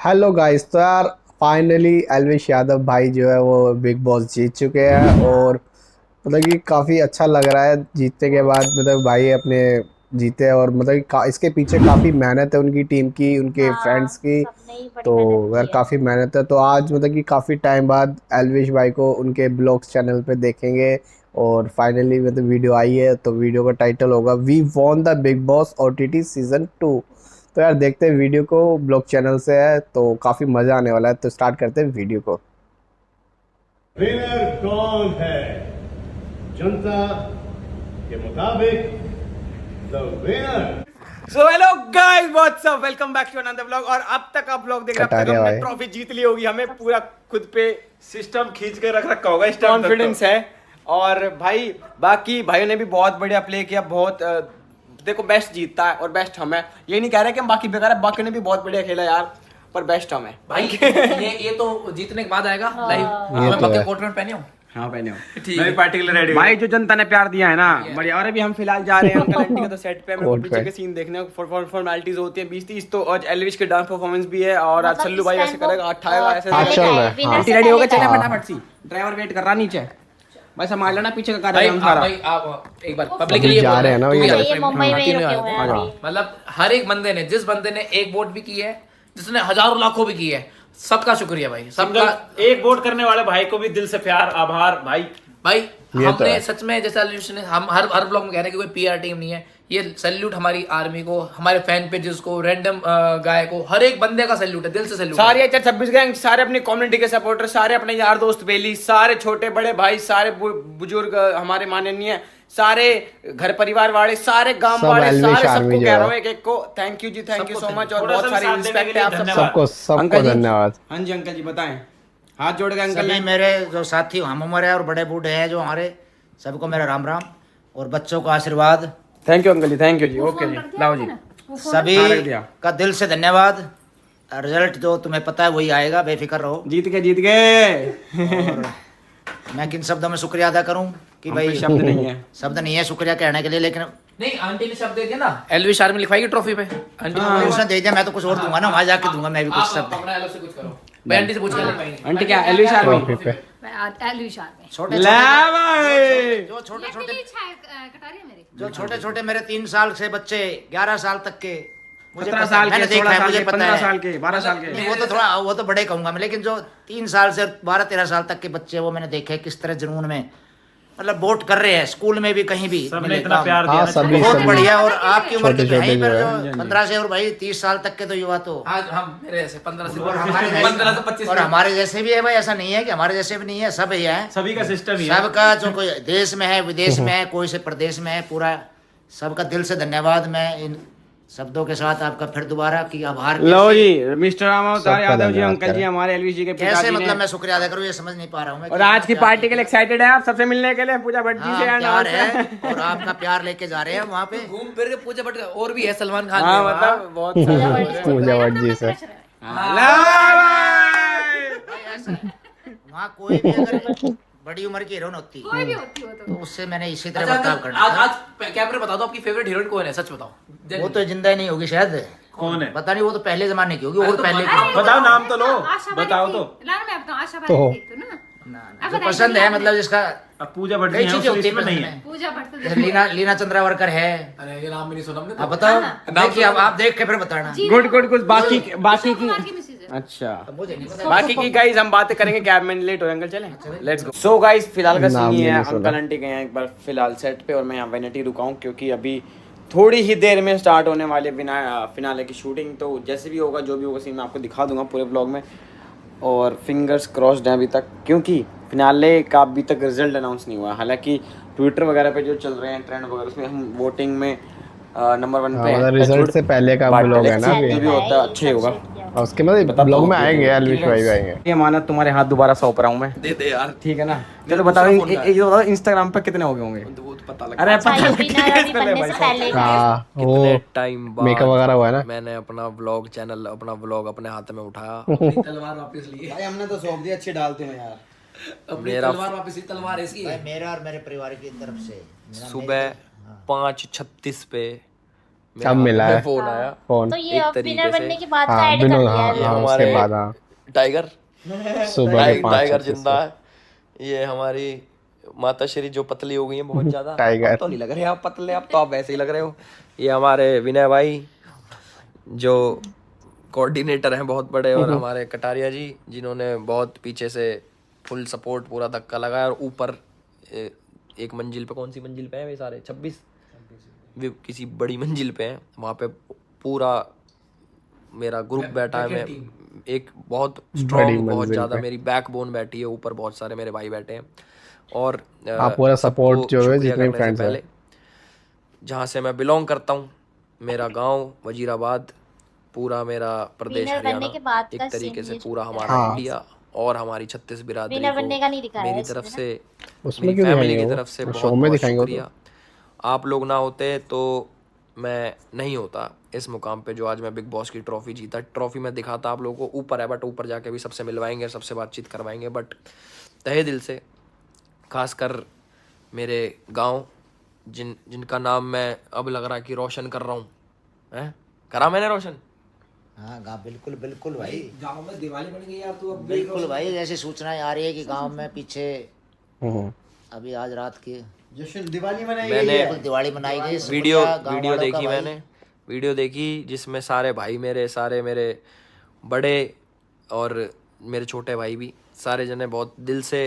Hello guys. तो यार finally Elvish Yadav भाई जो है वो बिग बॉस जीत चुके हैं और मतलब कि काफ़ी अच्छा लग रहा है जीतने के बाद। मतलब भाई अपने जीते और मतलब कि इसके पीछे काफ़ी मेहनत है उनकी टीम की, उनके फ्रेंड्स हाँ, की। सबने ही बड़ी तो मेहनत यार की है। काफ़ी मेहनत है। तो आज मतलब कि काफ़ी टाइम बाद एल्विश भाई को उनके ब्लॉग्स चैनल पे देखेंगे और फाइनली मतलब वीडियो आई है। तो वीडियो का टाइटल होगा we won the Bigg Boss OTT season 2। तो यार देखते हैं वीडियो को, ब्लॉग चैनल से है तो काफ़ी मज़ा आने वाला है। तो स्टार्ट करते हैं वीडियो को। विनर कौन है? जनता के मुताबिक the winner. So hello guys, what's up, welcome back to another vlog. और अब तक आप व्लॉग देख रहे हैं, अब तक कटारिया हमने भाई ट्रॉफी जीत ली होगी। हमें पूरा खुद पे सिस्टम खींच के रख रखा होगा इस कॉन्फिडेंस है। और भाई बाकी भाइयों ने भी बहुत बढ़िया प्ले किया, बहुत देखो बेस्ट जीतता है और बेस्ट हम है। ये नहीं कह रहे कि हम बाकी बेकार है, बाकी ने भी बहुत बढ़िया खेला यार, पर बेस्ट हम है भाई ये तो जीतने के बाद आएगा लाइव। ये मैं तो पक्के है। कोट में पहने हूँ। हाँ पहने हो ठीक मैं भी है। पार्टी के लिए रेडी भाई, जो जनता ने प्यार दिया है ना बढ़िया। और अभी हम फिलहाल जा रहे हैं अंकल आंटी के तो सेट पे, हमें कोट पीछे पे। के सीन देखने को, फॉर्मेलिटीज होती है 20-30। तो आज एलविश के डांस परफॉर्मेंस भी है और आज मतलब सल्लू इस भाई टाइम ऐसे वो, करेगा, अठाएगा ऐसे हाँ, पहले चल करेगा। रहा जाए, है। विनर आंटी से रेडी हो गए, पहले चले जाए। फटाफट सी। ड्राइवर वेट कर रहा नीचे, भाई संभाल लेना पीछे का भाई कार्यक्रम सारा। भाई आप एक बार पब्लिक के अभी लिए जा बोल रहे हैं ना तू भी ये। आ अच्छा, जा ये frame मुंबई में ही तीनों रुके आ हुए जा। हैं अभी। मतलब हर एक बंदे ने, जिस बंदे ने एक वोट भी की है, जिसने हजारों लाखों भी की है, सबका शुक्रिया भाई, सबका। एक वोट करने वाले भाई को भी दिल से प्यार, आभार भाई। भाई ये तो हमने है। सच में, जैसा ने हम हर ब्लॉग में कह रहे हैं कि कोई पीआर टीम नहीं है। ये सैल्यूट हमारी आर्मी को, हमारे फैन पेजेस को, रैंडम गाय को, हर एक बंदे का सैल्यूट है, दिल से सैल्यूट। सारे HH26 गैंग, सारे अपनी कम्युनिटी के सपोर्टर, सारे अपने यार दोस्त बेली, सारे छोटे बड़े भाई, सारे बुजुर्ग हमारे माननीय, सारे घर परिवार वाले, सारे गांव सब वाले, एल्विश सारे आर्मी सबको जो कह है। रहा हूँ एक एक को थैंक यू जी, थैंक यू सबको सो मच। और थोड़ा बहुत सा सारी साथ देने के रिस्पेक्ट है लिए आप सबका। धन्यवाद। सबको अंकल जी, धन्यवाद। हाँ जी अंकल जी बताएं, हाथ जोड़ के अंकल सभी ने। मेरे जो साथी हम उम्र है और बड़े बूढ़े हैं जो हमारे, सबको मेरा राम राम और बच्चों का आशीर्वाद। Thank you uncle ji, thank you ji, okay ji, लाओ जी। सभी हाँ, रख दिया। का दिल से धन्यवाद। रिजल्ट जो तुम्हें पता है वही आएगा, बेफिक्र रहो। जीत गए। और मैं किन शब्दों में शुक्रिया अदा करूं कि हम पे भाई शब्द नहीं है। शब्द नहीं है शुक्रिया कहने के लिए, लेकिन नहीं, आंटी ने शब्द दे दिया ना, एलविश आर्मी लिखवाएगी ट्रॉफी पे। आंटी भाई उसने दे दिया, मैं तो कुछ और दूंगा ना, वहां जाके दूंगा मैं भी कुछ आप शब्द। अपना अलग से कुछ करो भाई, आंटी से पूछ के लिखवाएंगे। आंटी क्या एलविश आर्मी? ट्रॉफी पे छोटे ले भाई, जो छोटे छोटे कटारिया मेरे जो छोटे छोटे मेरे 3 साल से बच्चे 11 साल तक के, मुझे 17 पता साल है, मैंने के, देखा 16 है, साल मुझे के, पता 15 है। साल के, 12 साल के। नहीं, वो तो थोड़ा, वो तो बड़े कहूंगा मैं, लेकिन जो 3 साल से 12-13 साल तक के बच्चे, वो मैंने देखे किस तरह जुनून में मतलब वोट कर रहे हैं, स्कूल में भी कहीं भी सबने मिले इतना काम। प्यार हाँ, दिया सभी बहुत सभी। बढ़िया। और आपकी उम्र के छोटे तो है ही, छोटे पर जो है। जो 15 से और भाई 30 साल तक के तो युवा तो, आज हम मेरे ऐसे 15 से और हमारे 15 से 25 और हमारे जैसे भी है भाई, ऐसा नहीं है कि हमारे जैसे भी नहीं है, सब ही है। सभी का सिस्टम ही है। सबका जो कोई देश में है, विदेश में है, कोई से प्रदेश में है, पूरा सबका दिल से धन्यवाद। मैं इन शब्दों के साथ आपका फिर दोबारा की आभार। लो जी, मिस्टर रामावतार सबका यादव जी, धन्यवाद अंकल जी, करें। हमारे एलविश जी के कैसे पिताजी मतलब ने। मैं शुक्रिया अदा करूँ, ये समझ नहीं पा रहा हूँ मैं। और आज की पार्टी के लिए एक्साइटेड है आप सबसे मिलने के लिए, पूजा भट्ट जी से हाँ, एंड प्यार ऑल है से। और आपका प्यार लेके जा रहे हैं वहाँ पे। घूम फिर के पूजा भट्ट और भी है, सलमान खान हाँ भी है। मतलब बहुत सारे। पूजा भट्ट जी से। वहाँ कोई भी अगर बड़ी उम्र की हीरोइन होती कोई भी होती हो तो उससे मैंने इसी तरह अच्छा, बर्ताव आज करना था। आज कैमरे बता दो, आपकी फेवरेट हीरोइन कौन है, सच बताओ। वो तो जिंदा ही नहीं होगी शायद। कौन है? पता नहीं, वो तो पहले जमाने की होगी, और अरे तो पहले बताओ। की। बताओ नाम तो लो, आशा बताओ बारी तो। थी। लाना मैं बताऊं, आशा तो। बारी थी तो ना। ना, अब जो बताइए, पसंद है, मतलब जिसका अब पूजा भट्ट कई जी हैं, चीजें उस होती लिस्ट में है नहीं पसंद है। पूजा भट्ट तो में। लीना चंद्रावरकर है। अरे ये नाम भी नहीं सुना हमने। आप बताओ, नाम देखिए अब आप देख के फिर बताना। जी, गुड गुड गुड। बाकी किशोर कुमार की मिसेज है। अच्छा, मुझे नहीं पता। बाकी की गाइस हम बातें करेंगे, कैब में लेट हो अंकल, चले लेट्स गो। सो गाइस फिलहाल का नाम सीन ये भी है, नहीं सुना। अंकल आंटी गए हैं एक बार फिलहाल सेट पे और मैं यहाँ वेनिटी रुका हूँ क्योंकि अभी थोड़ी ही देर में स्टार्ट होने वाले फिनाले की शूटिंग। तो जैसे भी होगा, जो भी होगा सीन मैं आपको दिखा दूंगा पूरे व्लॉग में। और फिंगर्स क्रॉस्ड हैं अभी तक, क्योंकि फिनाले का अभी तक रिजल्ट अनाउंस नहीं हुआ। हालांकि ट्विटर वगैरह पे जो चल रहे हैं ट्रेंड वगैरह, उसमें हम वोटिंग में नंबर 1 पे मतलब हैं। रिजल्ट से पहले का But ब्लॉग है ना जो अभी। भी होता है अच्छा ही होगा। और उसके बाद ब्लॉग में आएंगे, एल्विश भाई भी आएंगे। ये अमानत तुम्हारे हाथ दोबारा सौंप रहा हूँ मैं, दे दे यार, ठीक है ना। चलो बताओ, ये बताओ इंस्टाग्राम पे कितने हो गए होंगे? वो तो पता लगा। अरे अच्छा, पता ये लग विनर गया अभी बनने से पहले हाँ, वो कितने टाइम बाद मेकअप वगैरह हुआ है ना। मैंने अपना व्लॉग चैनल, अपना व्लॉग अपने हाथ में उठाया। अपनी तलवार वापस लिए, भाई हमने तो सौंप दिया, अच्छी डालते हैं यार। अपनी मेरा- तलवार वापस ली, तलवार इसकी भाई मेरा और मेरे परिवार की तरफ से सुबह 5:36 पे मेरे अब हाथ मिला में है फोन आया फोन। तो ये एक अब तरीके विनर से। बनने के बाद का हाँ ऐड कर विनोद, दिया हाँ है। ये हाँ हमारे उसके बाद हाँ टाइगर सुबह के 5 टाइगर बजे जिंदा से। है। ये हमारी माता श्री जो पतली हो गई है बहुत ज्यादा। टाइगर। अब तो नहीं लग रहे आप पतले, अब तो आप वैसे ही लग रहे हो। ये हमारे विनय भाई जो कोऑर्डिनेटर हैं बहुत बड़े, और हमारे कटारिया जी जिन्होंने बहुत पीछे से फुल सपोर्ट, पूरा धक्का लगाया। और ऊपर एक मंजिल पे, कौन सी मंजिल पे है वे सारे? 26 वे किसी बड़ी मंजिल पे हैं, वहाँ पे पूरा मेरा ग्रुप बैठा है। मैं एक बहुत बड़ी स्ट्रॉन्ग, बहुत मंजिल ज़्यादा पे। मेरी बैकबोन बैठी है ऊपर, बहुत सारे मेरे भाई बैठे हैं। और आप पूरा सबको support जो है शुक्रिया जितने करने से friends हैं। पहले, जहाँ से मैं बिलोंग करता हूँ, मेरा गांव वजीराबाद, पूरा मेरा प्रदेश Winner बनने हरियाणा, के बाद का एक तरीके scene से ये पूरा जो हमारा हाँ। इंडिया और हमारी 36 बिरादरी Winner बनने का नहीं को दिखाया है मेरी तरफ इसमें से, उसमें मेरी क्यों फैमिली दिखाएंगे की वो? तरफ से वो बहुत शो में बहुत दिखाएंगे वो तो। शुक्रिया। आप लोग ना होते तो मैं नहीं होता इस मुकाम पे जो आज मैं बिग बॉस की ट्रॉफी जीता। ट्रॉफी मैं दिखाता आप लोगों को ऊपर है, बट ऊपर जाके भी सबसे मिलवाएंगे, सबसे बातचीत करवाएंगे। बट तहे दिल से, खासकर मेरे गांव जिनका नाम मैं अब लग रहा है कि रोशन कर रहा हूँ, हैं? करा मैंने रोशन? हाँ गाँव बिल्कुल बिल्कुल भाई, गांव में दिवाली बन गई यार, तू अब बिल्कुल भाई। जैसी सूचनाएं आ रही है कि गांव में पीछे हम्म। अभी आज रात की जश्न दिवाली मनाई मैंने बिल्कुल दिवाली मनाई गई। वीडियो शुक्रिया गाँव वीडियो वालों का देखी भाई। मैंने, वीडियो देखी जिसमें सारे भाई मेरे, सारे मेरे बड़े और मेरे छोटे भाई भी, सारे जने बहुत दिल से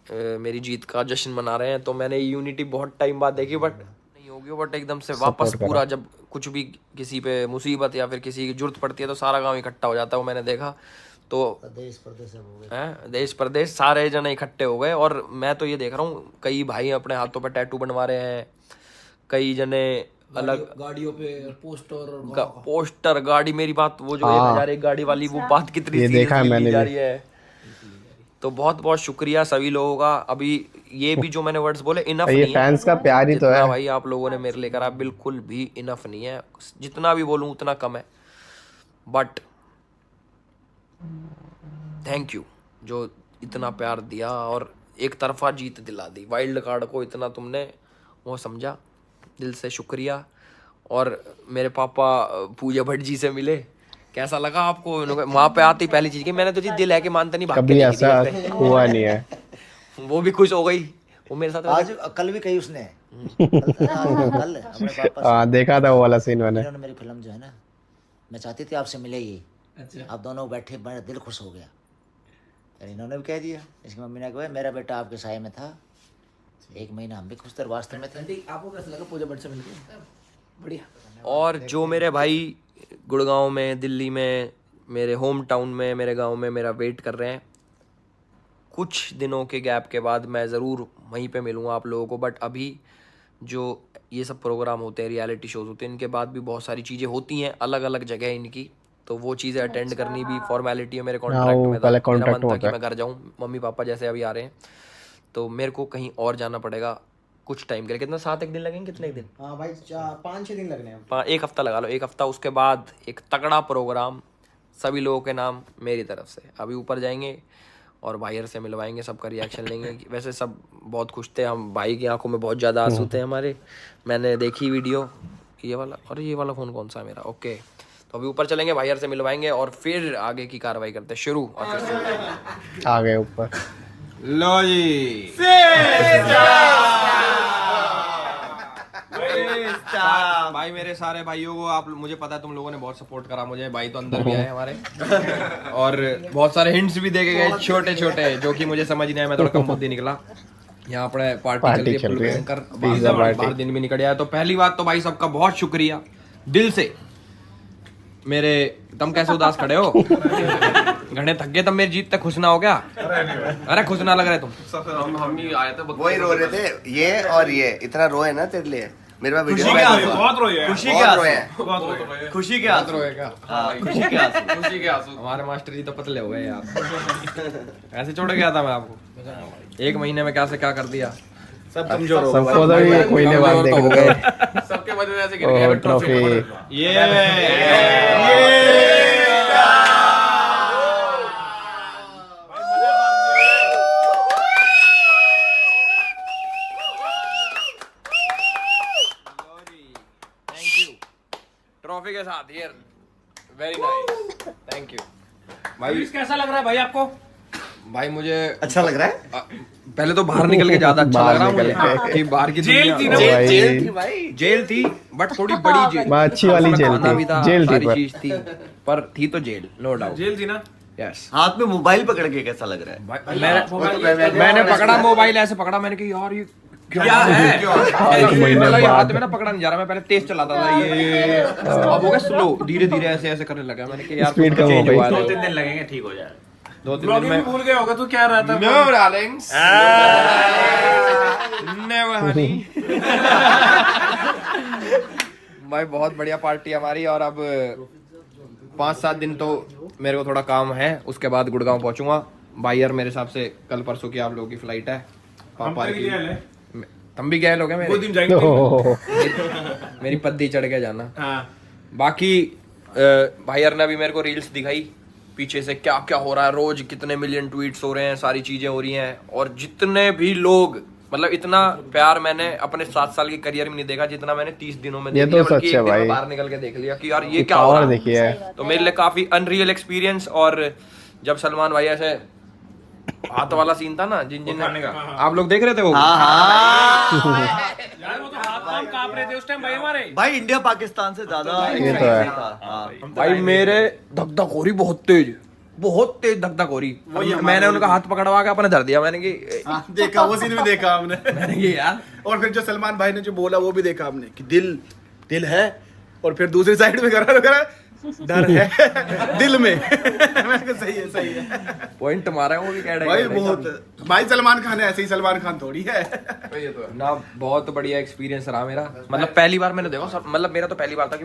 मेरी जीत का जश्न मना रहे हैं। तो मैंने यूनिटी बहुत टाइम बाद देखी, बट नहीं होगी, बट एकदम से वापस Support करा। पूरा, जब कुछ भी किसी पे मुसीबत या फिर किसी की जरूरत पड़ती है तो सारा गांव इकट्ठा हो जाता है। वो मैंने देखा तो देश प्रदेश सब हो गए। हैं, देश प्रदेश सारे जने इकट्ठे हो गए। और मैं तो ये देख रहा हूँ कई भाई अपने हाथों पे टैटू बनवा रहे हैं, कई जने अलग गाड़ियों पे पोस्टर और पोस्टर, गाड़ी, मेरी बात वो जो हाँ। 1001 गाड़ी वाली, वो बात कितनी ये देखा है seriously ली मैंने जा भी। रही है। तो बहुत बहुत शुक्रिया सभी लोगों का। अभी ये भी जो मैंने वर्ड्स बोले इनफ ये नहीं है। फैंस का प्यार ही तो जितना है। भाई आप लोगों ने मेरे लिए करा बिल्कुल भी इनफ नहीं है, जितना भी बोलूं उतना कम है। बट थैंक यू जो इतना प्यार दिया और एक तरफा जीत दिला दी। वाइल्ड कार्ड को इतना तुमने वो समझा, दिल से शुक्रिया। और मेरे पापा पूजा भट्ट जी से मिले, कैसा लगा आपको? वहां पे आती पहली चीज की मैंने तो जी दिल है कि मानता नहीं, भाग के कभी देखी थी ऐसा घर पे। हुआ नहीं है। वो भी खुश हो गई, वो मेरे साथ आज कल भी कही उसने कल अपने पापा से। हाँ देखा था वो वाला सीन मैंने। इन्होंने मेरी फिल्म जो है ना, मैं चाहती थी आपसे मिले ये। अच्छा। आप दोनों बैठे, मेरा दिल खुश हो गया। फिर इन्होंने भी कह दिया, इसकी मम्मी ने कहा मेरा बेटा आपके साय में था, 1 महीना हम भी खुश थे, वास्तव में थे। आंटी आपको कैसा लगा पूजा भट्ट से मिलकर? बढ़िया। और जो मेरे भाई गुड़गांव में, दिल्ली में, मेरे होम टाउन में, मेरे गांव में मेरा वेट कर रहे हैं, कुछ दिनों के गैप के बाद मैं ज़रूर वहीं पे मिलूँगा आप लोगों को। बट अभी जो ये सब प्रोग्राम होते हैं, रियलिटी शोज होते हैं, इनके बाद भी बहुत सारी चीज़ें होती हैं अलग अलग जगह इनकी, तो वो चीज़ें अटेंड करनी भी फॉर्मेलिटी है। मेरे कॉन्ट्रैक्ट वो में था, पहले मेरा कॉन्ट्रैक्ट मन था होता कि है। मैं घर जाऊँ, मम्मी पापा जैसे अभी आ रहे हैं, तो मेरे को कहीं और जाना पड़ेगा कुछ टाइम के लिए। कितना 7 दिन लगेंगे? कितने दिन? हाँ भाई 5-6 दिन लगने हैं। 1 हफ्ता लगा लो, 1 हफ्ता। उसके बाद एक तगड़ा प्रोग्राम सभी लोगों के नाम मेरी तरफ से। अभी ऊपर जाएंगे और भाईर से मिलवाएंगे, सबका रिएक्शन लेंगे। वैसे सब बहुत खुश थे, हम भाई की आंखों में बहुत ज़्यादा आंसू थे हमारे। मैंने देखी वीडियो, ये वाला, और ये वाला फ़ोन कौन सा है मेरा? ओके, तो अभी ऊपर चलेंगे, भाईर से मिलवाएंगे और फिर आगे की कार्रवाई करते हैं शुरू। और फिर आ गए ऊपर। लो जी भाई मेरे सारे भाइयों को, आप मुझे पता है तुम लोगों ने बहुत सपोर्ट करा मुझे, भाई तो अंदर भी आए हमारे और बहुत सारे हिंट्स भी देके गए छोटे छोटे, जो कि मुझे समझ नहीं आया, मैं थोड़ा कम बुद्धि निकला। यहाँ पर पार्टी चल रही है भयंकर, बाहर दिन भी निकल आया। तो पहली बात तो भाई सबका बहुत शुक्रिया दिल से। मेरे तुम कैसे उदास खड़े हो? घने थक गए, तब मेरी जीत तक खुश ना हो क्या? अरे खुश ना लग रहे तुम। हम ही आए थे, वही रो रहे थे, ये और ये इतना रोए ना तेरे लिए। मेरे पास वीडियो बहुत रोए हैं। खुशी के आंसू, खुशी के आंसू रोएगा। खुशी के आंसू, खुशी के आंसू। हमारे मास्टर जी तो पतले हो गए यार। ऐसे छोड़ गया था मैं आपको, 1 महीने में क्या से क्या कर दिया। सब कमजोर हो गए। सबको तो भी 1 महीने बाद देख हो रहे गए। सबके मजे में ऐसे गिर गए ट्रॉफी। के साथ ये वेरी नाइस, थैंक यू भाई। कैसा लग रहा है भाई आपको? भाई मुझे अच्छा लग रहा है। पहले तो बाहर निकल के ज्यादा अच्छा बाहर लग रहा निकल मुझे कि बाहर की जेल थी ना? जेल थी बट थोड़ी बड़ी जेल, बस अच्छी वाली उसमें जेल खाना थी। भी था, जेल थी सारी पर। चीज थी, पर थी तो जेल, नो डाउट। जेल थी ना? यस। हाथ में मोबाइल पकड़ के कैसा लग रहा है? मैंने पकड़ा मोबाइल, ऐसे पकड़ा मैंने कि यार ये क्या है? एक महीने मतलब ये हाथ बाद में ना पकड़ा नहीं जा रहा, मैं पहले तेज चलाता था ये अब हो गया स्लो, धीरे धीरे ऐसे ऐसे करने लगा। मैंने कि यार स्पीड कम हो change गई। हुआ है। 2-3 दिन लगेंगे ठीक हो जाए। 2-3 दिन ब्लॉगिंग में भी भूल गया होगा तू, क्या रहा था? No darlings, never honey। भाई बहुत बढ़िया पार्टी हमारी, और अब 5-7 दिन तो मेरे को थोड़ा काम है, उसके बाद गुड़गांव पहुंचूंगा। भाई यार मेरे हिसाब से कल परसों की आप लोगों की फ्लाइट है, पापा की। तुम भी गए लोगे मेरे? 2 दिन जाएंगे। मेरी पद्दी चढ़ के जाना। हाँ। बाकी भाई यार ने अभी मेरे को रील्स दिखाई पीछे से क्या क्या हो रहा है, रोज कितने मिलियन ट्वीट्स हो रहे हैं, सारी चीजें हो रही हैं, और जितने भी लोग, मतलब इतना प्यार मैंने अपने 7 साल की करियर में नहीं देखा जितना मैंने 30 दिनों में ये देख लिया। तो बल्कि सच एक है दिन में भाई। बाहर निकल के देख लिया कि यार ये क्या हो रहा पावर है। देखी है। तो मेरे लिए काफी अनरियल एक्सपीरियंस। और जब सलमान भाई ऐसे हाथ वाला सीन था ना, जिन आप लोग देख रहे थे वो? यार वो तो हाथ कांप रहे थे उस टाइम भाई हमारे। भाई इंडिया पाकिस्तान से ज्यादा ये तो है। भाई मेरे धक धक हो रही बहुत तेज धक धक हो रही। मैंने उनका हाथ पकड़वा के अपने धर दिया। मैंने कि देखा, वो सीन भी देखा हमने। मैंने कि यार, और फिर जो सलमान भाई ने जो बोला वो भी देखा हमने कि दिल है, और फिर दूसरी साइड में करा डर है दिल में। मैं कहा सही है पॉइंट मारा है वो भी, कह रहे भाई। बहुत भाई सलमान खान है, ऐसे ही सलमान खान थोड़ी है। ना। बहुत बढ़िया एक्सपीरियंस रहा मेरा, मतलब पहली बार मैंने देखा, मतलब मेरा तो पहली बार था कि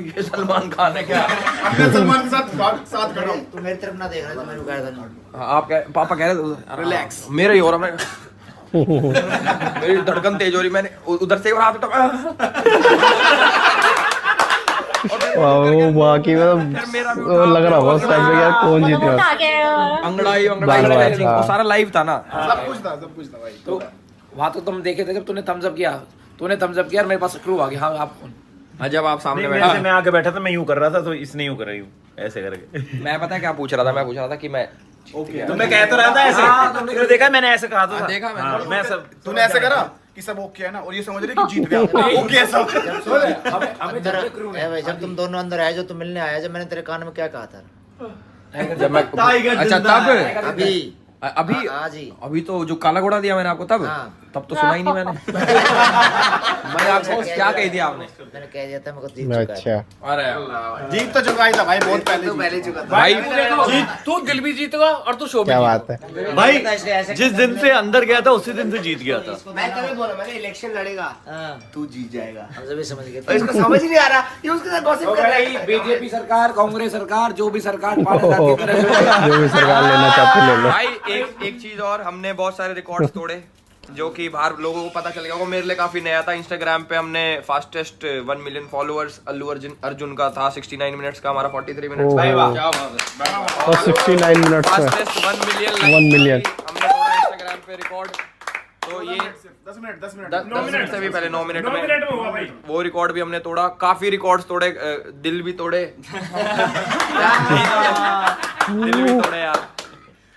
ये सलमान खान है क्या। अपने सलमान के साथ खड़ा हूं। तू मेरी तरफ ना देख रहा था, मैंने कहा था। हाँ, आप पापा कह रहे थे रिलैक्स, मेरा ही हो रहा। मैं मेरी धड़कन तेज हो रही, मैंने उधर से हाथ उठा। बाकी मतलब लग रहा होगा उस टाइम पे यार कौन जीत गया। अंगड़ाई बस, हाँ। वो सारा लाइव था ना। सब कुछ था भाई। तो वहाँ तो तुम देखे थे जब तूने थम्स अप किया और मेरे पास क्रू आ गया। हाँ आप कौन? हाँ, जब आप सामने नहीं, बैठे, मैं आगे बैठा था, मैं यूं कर रहा था तो इसने यूं कर रही हूं ऐसे करके। मैं पता है क्या पूछ रहा था? मैं पूछ रहा था कि मैं तो मैं कह तो रहा था ऐसे। तुमने देखा मैंने ऐसे कहा था। देखा मैंने। हाँ, मैं सब तूने ऐसे करा कि सब ओके है ना, और ये समझ रहे कि जीत गया। ओके है सब। जब तुम दोनों अंदर आए, जो तुम मिलने आया, जब मैंने तेरे कान में क्या कहा था? जब मैं अच्छा तब अभी आज ही अभी तो जो काला घोड़ा दिया मैंने आपको, तब तो सुना ही नहीं मैंने। मैं आपको क्या कह दिया आपने? मैंने कह दिया था, मैं जीत चुका है। अच्छा, अरे जीत तो चुका ही था भाई, बहुत पहले चुका था भाई। तू दिल भी जीतेगा और तू शो भी क्या बात है। भाई जिस दिन से अंदर गया था उसी दिन से जीत गया था। मैं तभी बोला, मैंने इलेक्शन लड़ेगा, तू जीत जाएगा। हम सभी समझ गए। इसको समझ ही नहीं आ रहा, ये उसके साथ गॉसिप कर रहा है। बीजेपी सरकार, कांग्रेस सरकार, जो भी सरकार जो भी सरकार लेना चाहती ले लो। भाई एक चीज और, हमने बहुत सारे रिकॉर्ड्स तोड़े जो कि बाहर लोगों को पता चल गया। वो मेरे लिए काफी नया था। इंस्टाग्राम पे हमने fastest 1 million followers Allu Arjun का था, 69 मिनट्स का, हमारा 43 मिनट्स। भाई वाह, क्या बात है। और 69 मिनट्स में फास्टेस्ट 1 मिलियन हमने तोड़ा इंस्टाग्राम पे रिकॉर्ड। तो ये 10 मिनट 10 मिनट से भी पहले 9 मिनट में वो रिकॉर्ड भी हमने तोड़ा। काफी रिकॉर्ड्स तोड़े, दिल भी तोड़े। दिल भी तोड़े यार।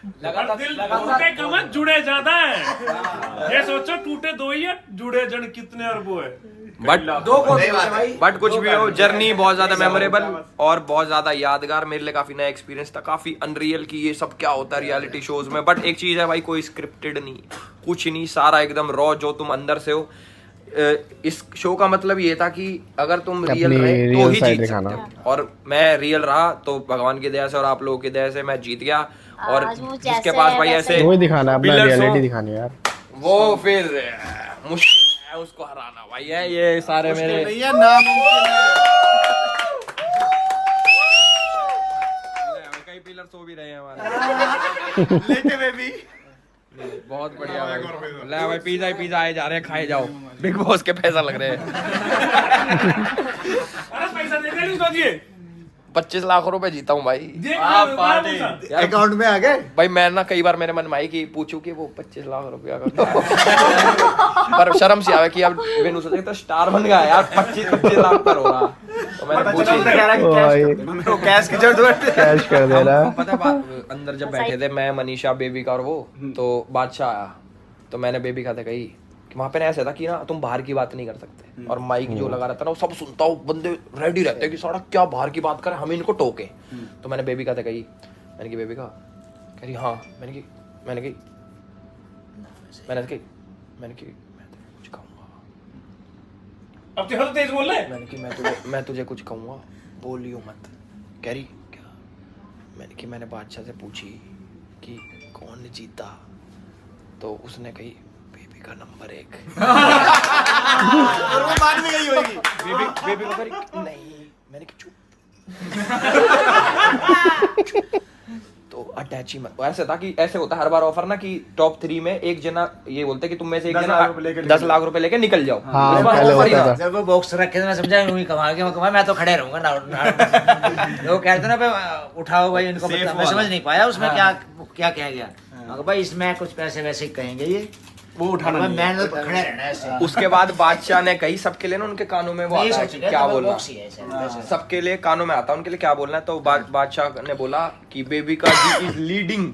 टूटे कम जुड़े ज्यादा है। ये सोचो टूटे 2 ही है, जुड़े जन कितने अरबों है। बट कुछ भी हो, जर्नी बहुत ज्यादा मेमोरेबल और बहुत ज्यादा यादगार। मेरे लिए काफी नया एक्सपीरियंस था, काफी अनरियल कि ये सब क्या होता है रियलिटी शोज में। बट एक चीज है भाई, कोई स्क्रिप्टेड नहीं, कुछ नहीं, सारा एकदम रॉ, जो तुम अंदर से हो। इस शो का मतलब ये था कि अगर तुम रियल रहे तो ही जीत सकते हो, और मैं रियल रहा तो भगवान की दया से और आप लोगों की दया से मैं जीत गया। और जिसके पास भाई ऐसे वही दिखाना है, अपना रियलिटी दिखानी है यार। वो फिर मुश्किल है उसको हराना भाई। है ये सारे मेरे नहीं है, नामुमकिन है। कई पिलर सो भी रहे हैं हमारे। लेके बेबी बहुत बढ़िया भाई। ले भाई, पिज्जा आए जा रहे हैं, खाए जाओ। बिग बॉस के पैसा लग रहे हैं। अरे पैसा देगा नहीं सोचिए। 25 लाख रुपए जीता हूँ भाई। अकाउंट में आ गए भाई मैं ना कई बार मेरे मन में आई कि पूछूं कि वो 25 लाख रुपया का क्या है। पर शर्म से आवे कि अब वेनू सोचे तो स्टार बन गया यार, 25 लाख पर हो रहा। तो तो मैंने पूछी तो कैश की जरूरत है। कैश कर दे रहा है। पता है अंदर जब बैठे थे मैं, मनीषा, बेबी का और वो, तो बादशाह आया तो मैंने बेबी का कही कि वहाँ पे ना ऐसा था कि ना तुम बाहर की बात नहीं कर सकते, और माइक जो लगा रहता है ना वो सब सुनता हो, बंदे रेडी रहते हैं कि सारा क्या बाहर की बात करें, हम इनको टोके। तो मैंने बेबी का कही, मैंने की बेबी का कह रही हाँ, मैंने कही मैं तो कुछ कहूँगा। अब तो तेज बोल रहे। मैंने कि मैं तुझे कुछ कहूँगा, बोलियो मत। कह रही क्या? मैंने कि मैंने बादशाह से पूछी कि कौन जीता, तो उसने कही बेबी का नंबर 1। और वो बाद में गई होगी। बेबी को कह रही नहीं, मैंने कि चुप। तो अटैच ही मत। ऐसे था कि ऐसे होता है हर बार ऑफर ना कि टॉप 3 में एक जना ये बोलते कि तुम में से एक जना 10 लाख रुपए लेके निकल जाओ। हाँ, इस बार पहले ऑफर ही होता था। था। जब वो बॉक्स रखे थे मैं समझा यूं ही कमा के मैं तो खड़े रहूंगा ना। वो कहते ना भाई उठाओ भाई इनको, मैं समझ नहीं पाया उसमें क्या क्या कहा गया। मगर भाई इसमें कुछ पैसे वैसे ही कहेंगे ये, वो उठाना नहीं है। मैंने तो खड़े रहना है ऐसे। उसके बाद बादशाह ने कही सबके लिए ना उनके कानों में वो नहीं आता है सोच कि रहे क्या तो वो बोलना, बॉक्स ही है ऐसे, वैसे। सबके लिए कानों में आता है उनके लिए क्या बोलना है। तो बादशाह ने बोला कि बेबी का जी इज लीडिंग,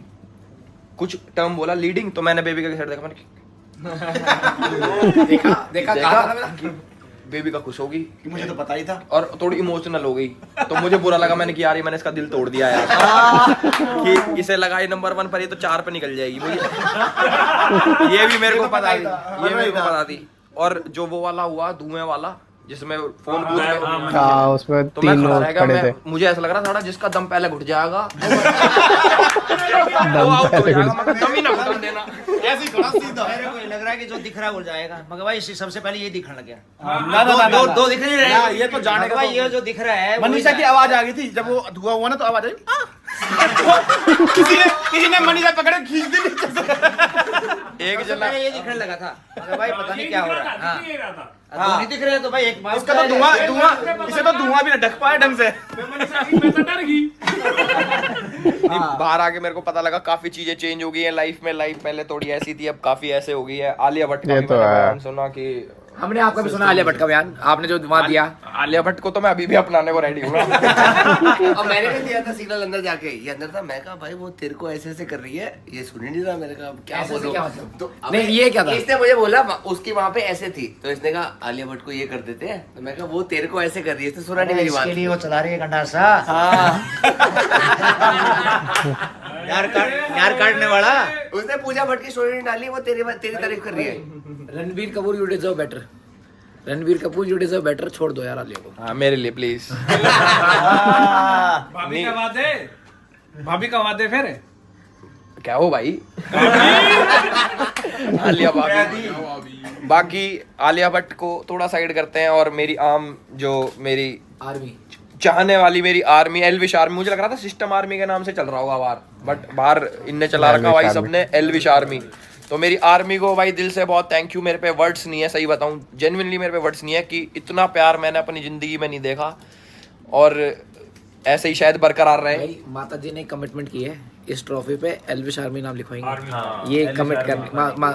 कुछ टर्म बोला लीडिंग। तो मैंने बेबी का साइड देखा, मैंने देखा बेबी का खुश होगी कि मुझे तो पता ही था, और थोड़ी इमोशनल हो गई। तो मुझे बुरा लगा, मैंने कि यार ये मैंने इसका दिल तोड़ दिया यार कि इसे लगा ये नंबर 1 पर, ये तो 4 पे निकल जाएगी मुझे। ये भी मेरे को पता थी, ये मेरे को पता थी। और जो वो वाला हुआ धुएं वाला जिसमें फोन बूथ में, हाँ, उसमें तो मैं 3 खड़ा लोग रह गया। खड़े थे। मुझे ऐसा लग रहा था जिसका दम पहले घुट जाएगा दम वो आउट हो पहले जाएगा, घुट- मगर दम ही ना घुटन देना। ऐसे ही खड़ा सीधा। मेरे को लग रहा है कि जो दिख रहा है वो जाएगा, मगर भाई इसी सबसे पहले ये दिखने लग गया। ना ना ना दो दिख नहीं ना, रहे, ये तो जाने का भाई तो- ये जो दिख रहा है मनीषा की आवाज आ गई थी जब वो धुआं हुआ ना, तो आवाज आई किसी ने मनीषा पकड़े खींच दी नीचे से। एक सबसे जना पहले ये दिखने लगा था, मगर भाई पता नहीं क्या हो रहा है। हाँ। दिख नहीं रहा था। दो नहीं दिख रहे तो भाई एक इसका तो धुआं इसे तो धुआं भी ना ढक पाया ढंग से। मैं तो डर गई। नहीं, बाहर आके मेरे को पता लगा काफी चीजें चेंज हो गई है लाइफ में। लाइफ पहले थोड़ी ऐसी थी, अब काफी ऐसे हो गई है। आलिया भट्ट का ये भी तो मैंने है। बयान सुना कि हमने आपका भी सुना आलिया भट्ट का बयान, आपने जो वहाँ दिया। आलिया भट्ट को तो मैं अभी भी अपनाने को रेडी हूँ। अब मैंने भी दिया था सिग्नल अंदर जाके, ये अंदर था। मैं कहा भाई वो तेरे को ऐसे ऐसे कर रही है, ये सुन ही नहीं रहा। मैंने कहा अब क्या ऐसे से बोलूं? क्या मतलब? तो नहीं, ये क्या था? इसने मुझे बोला उसकी वहाँ पे ऐसे थी, तो इसने कहा आलिया भट्ट को ये कर देते हैं। तो मैं कहा वो तेरे को ऐसे कर रही है, इसने सुना नहीं मेरी बात। इसके लिए वो चला रही है गंडासा। यार काटने वाला। उसने पूजा भट्ट की स्टोरी नहीं डाली, वो तेरी तारीफ कर रही है। Ranbir Kapoor you deserve better, Ranbir Kapoor you deserve better. छोड़ दो यार आलिया को। हाँ मेरे लिए प्लीज। भाभी का वादे, भाभी का वादे फिर क्या हो भाई? आलिया भाभी। बाकी आलिया भट्ट को थोड़ा साइड करते हैं, और मेरी आम जो मेरी आर्मी चाहने वाली मेरी आर्मी, एलविश आर्मी। मुझे लग रहा था सिस्टम आर्मी के नाम से चल रहा होगा बाहर, बट बाहर इनने चला रखा भाई सबने एलविश आर्मी। तो मेरी आर्मी को भाई दिल से बहुत थैंक यू। मेरे पे वर्ड्स नहीं है, सही बताऊं जेन्युइनली मेरे पे वर्ड्स नहीं है कि इतना प्यार मैंने अपनी जिंदगी में नहीं देखा, और ऐसे ही शायद बरकरार रहे। भाई माता जी ने कमिटमेंट की है इस ट्रॉफी पे एल्विश आर्मी नाम लिखवाएंगे। ये कमिट कर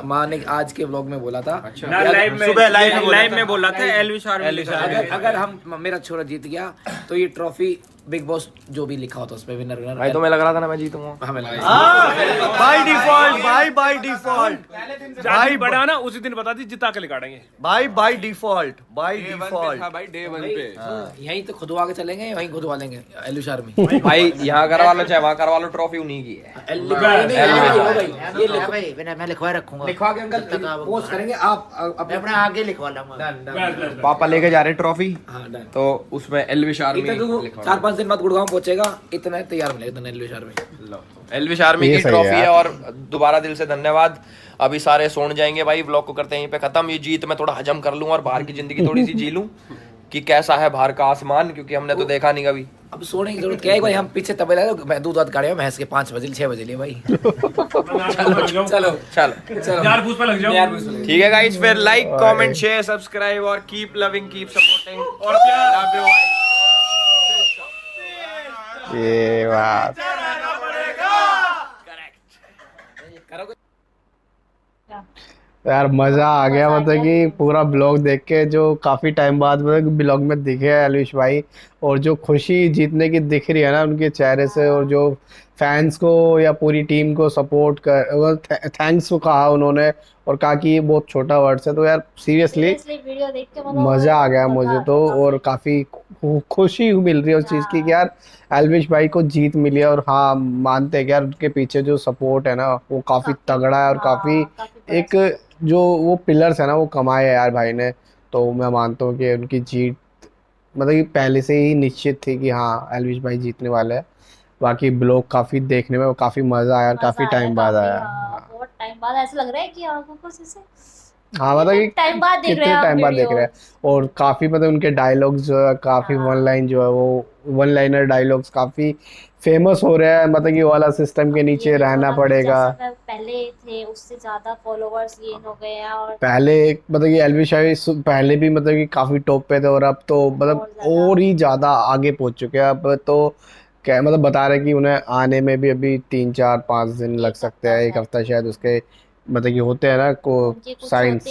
माँ ने आज के व्लॉग में बोला था। सुबह लाइव में बोला था एलविश आर्मी। अगर हम मेरा छोरा जीत गया तो ये ट्रॉफी बिग बॉस जो भी लिखा होता है उस पे विनर विनर। भाई तुम्हें लग रहा था ना मैं जीतूंगा? हमें लगा बाय डिफॉल्ट, बाय डिफॉल्ट, भाई बड़ा ना उसी दिन बता दी, जिता के निकालेंगे। By default, by default. भाई डे 1 पे यहीं तो खुदवा के चलेंगे, वहीं खुदवा लेंगे एल्विश आर्मी। भाई यहाँ करवा लो चाहे वहाँ करवा लो, ट्रॉफी उन्हीं की है। ये भाई मैं लिखवा रखूंगा। लिखवा के अंकल पोस्ट करेंगे आप मैं अपने आगे लिखवा लूंगा। पापा लेके जा रहे ट्रॉफी, हाँ डन। तो उसमें एलविश आर्मी लिखवा 4-5 दिन बाद गुड़गांव पहुंचेगा, इतना तैयार मिलेगा तो एल्विश आर्मी। एलविश आर्मी ये की सही ट्रॉफी है है। और दोबारा दिल से धन्यवाद। अभी सारे सोने जाएंगे भाई, ब्लॉग को करते हैं यहीं पे खत्म। ये जीत मैं थोड़ा हजम कर लूं और बाहर की जिंदगी थोड़ी सी जी लूं कि कैसा है बाहर का आसमान, क्योंकि हमने तो देखा नहीं कभी। अब सोने की जरूरत क्या है भाई, हम पीछे तबेला है, दूध वाद गाड़िया भैंस के 5 बजे 6 बजे लिए भाई। चलो चलो यार पूछ पे लग जाओ। ठीक है गाइस, फिर लाइक कमेंट शेयर सब्सक्राइब और कीप लविंग कीप सपोर्टिंग और प्यार। लव यू भाई। ये बात तो यार मजा आ गया, मतलब कि पूरा ब्लॉग देख के, जो काफी टाइम बाद मतलब ब्लॉग में दिखे हैं एलविश भाई, और जो खुशी जीतने की दिख रही है ना उनके चेहरे से, और जो फैंस को या पूरी टीम को सपोर्ट कर थैंक्स को कहा उन्होंने, और कहा कि ये बहुत छोटा वर्ड्स है, तो यार सीरियसली वीडियो देख के मजा आ गया मुझे तो, और काफी खुशी मिल रही है उस चीज की कि यार एलविश भाई को जीत मिली है। और हाँ, मानते हैं कि यार उनके पीछे जो सपोर्ट है ना वो काफी तगड़ा है, और काफी एक जो वो पिलर्स है ना वो कमाए है यार भाई ने। तो मैं मानता हूँ कि उनकी जीत मतलब कि पहले से ही निश्चित थी कि हाँ एलविश भाई जीतने वाले हैं। बाकी ब्लॉग काफी देखने में काफी मजा आया, और काफी टाइम बाद आया। बहुत टाइम बाद ऐसा लग रहा है कि आंखों को से हाँ मतलब कि टाइम बाद देख रहे कितने हैं टाइम बाद देख रहे हैं, और काफी मतलब उनके डायलॉग्स जो है काफी वन लाइन जो है वो वन लाइनर डायलॉग्स काफी फेमस हो रहे हैं, मतलब कि वो वाला सिस्टम के नीचे रहना पड़ेगा। पहले थे उससे ज्यादा फॉलोवर्स गेन हो गए हैं, और पहले मतलब कि एलविश भाई पहले भी मतलब कि काफी टॉप पे थे, और अब तो मतलब और ही ज्यादा आगे पहुंच चुके हैं। अब तो क्या मतलब बता रहे कि उन्हें आने में भी अभी 3-4-5 दिन लग सकते हैं, एक हफ्ता शायद, उसके मतलब कि होते हैं ना को साइंस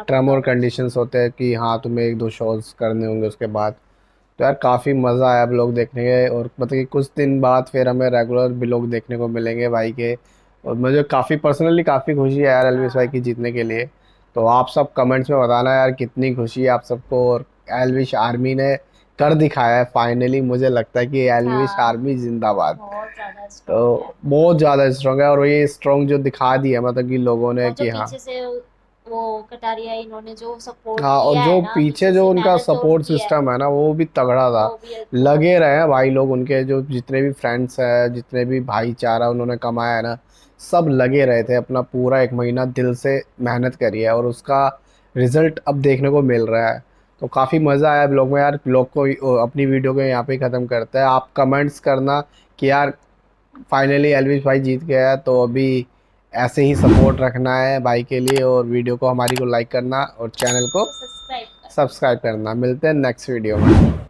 टर्म और कंडीशंस होते हैं कि हाँ तुम्हें 1-2 शोज करने होंगे उसके बाद। तो यार काफ़ी मज़ा आया ब्लॉग देखने के, और मतलब कि कुछ दिन बाद फिर हमें रेगुलर ब्लॉग देखने को मिलेंगे भाई के, और मुझे काफ़ी पर्सनली काफ़ी खुशी है यार एलविश भाई की जीतने के लिए। तो आप सब कमेंट्स में बताना यार कितनी खुशी है आप सबको, और एलविश आर्मी ने कर दिखाया है फाइनली। मुझे लगता है कि एलविश आर्मी जिंदाबाद, तो बहुत ज़्यादा स्ट्रांग है, और ये स्ट्रांग जो दिखा दिया मतलब कि लोगों ने कि हाँ वो कटारिया इन्होंने जो सपोर्ट हाँ, और जो पीछे जो उनका सपोर्ट सिस्टम है ना वो भी तगड़ा था। लगे रहे हैं भाई लोग, उनके जो जितने भी फ्रेंड्स हैं, जितने भी भाईचारा उन्होंने कमाया है ना, सब लगे रहे थे, अपना पूरा 1 महीना दिल से मेहनत करी है, और उसका रिजल्ट अब देखने को मिल रहा है। तो काफ़ी मज़ा आया ब्लॉग में यार। ब्लॉग को अपनी वीडियो को यहाँ पे ही ख़त्म करते हैं। आप कमेंट्स करना कि यार फाइनली एलविश भाई जीत गया है, तो अभी ऐसे ही सपोर्ट रखना है भाई के लिए, और वीडियो को हमारी को लाइक करना, और चैनल को सब्सक्राइब करना। मिलते हैं नेक्स्ट वीडियो में।